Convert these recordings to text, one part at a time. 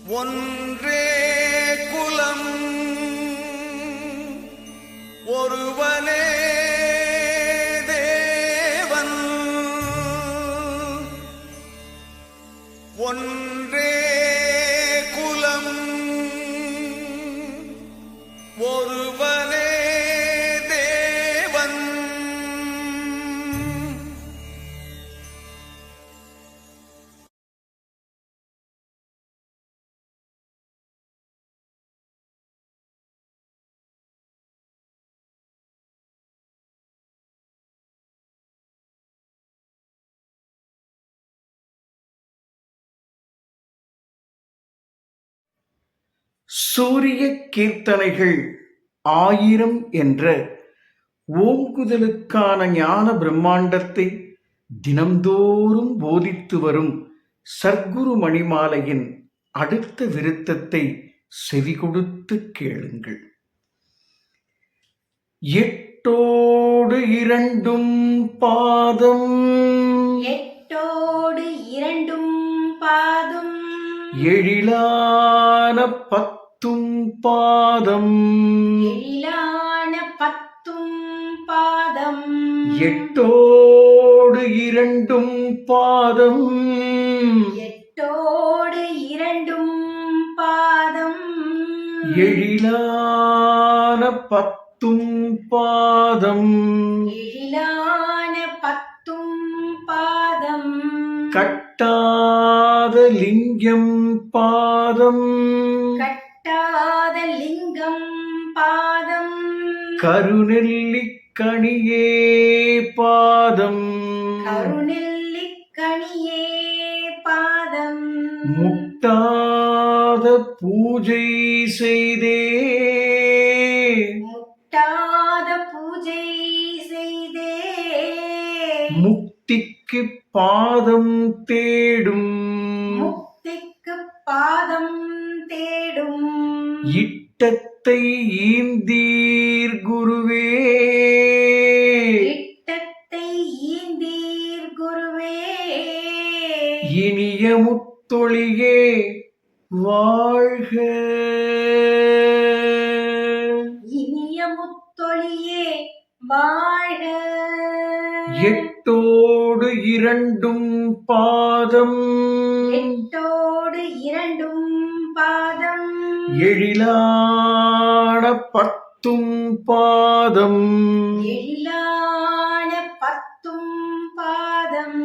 ஒன்றே குலம் ஒருவனே தேவன் ஒன்றே குலம் ஒருவனே தேவன் சூரிய கீர்த்தனைகள் 1000 என்ற ஓங்குதலுக்கான ஞான பிரம்மாண்டத்தை தினம்தோறும் போதித்து வரும் சர்க்குரு மணிமாலையின் அடுத்த விருத்தத்தை செவிகொடுத்து கேளுங்கள். எட்டோடு இரண்டும் பாதம் எட்டோடு இரண்டும் பாதம் எழிலான பத்தும் பாதம் எழிலான பத்தும் பாதம் எட்டோடு இரண்டும் பாதம் எட்டோடு இரண்டும் பாதம் எழிலான பத்தும் பாதம் எழிலான பத்தும் பாதம் கட்டாத லிங்கம் பாதம் கட்டாத லிங்கம் பாதம் கருநெல்லிக்கனியே பாதம் கருநெல்லிக்கனியே பாதம் முட்டாத பூஜை செய்தே முட்டாத பூஜை செய்தே முக்திக்கு பாதம் தேடும் முக்திக்கு பாதம் தேடும் இட்டத்தை ஈந்தீர் குருவே இட்டத்தை ஈந்தீர் குருவே இனிய முத்தொழியே வாழ்க இனிய முத்தொழியே வாழ்க எட்டோடு இரண்டும் பாதம் எட்டோடு இரண்டும் பாதம் எழிலான பத்தும் பாதம் எழிலான பத்தும் பாதம்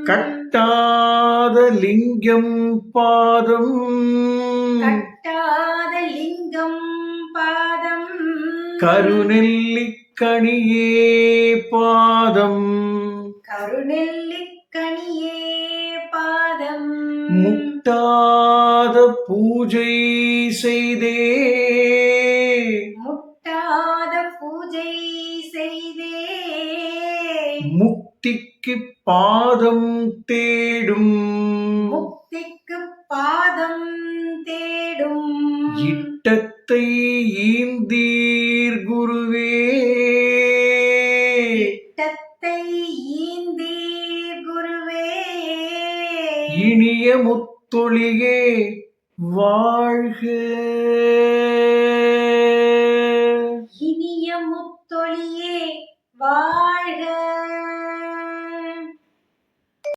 கட்டாத லிங்கம் பாதம் கட்டாத லிங்கம் பாதம் கருநெல்லிக்கனியே பாதம் கருநெல்லிக்கனியே பாதம் முட்டாத பூஜை செய்தே முட்டாத பூஜை செய்தே முக்திக்கு பாதம் தேடும் முக்திக்கு பாதம் தேடும் இட்டத்தை ஈந்தீர் குருவே இட்டத்தை ஈந்தீர் குருவே இனிய முத்தொழியே வாழ்க இனிய முத்தொழியே வாழ்க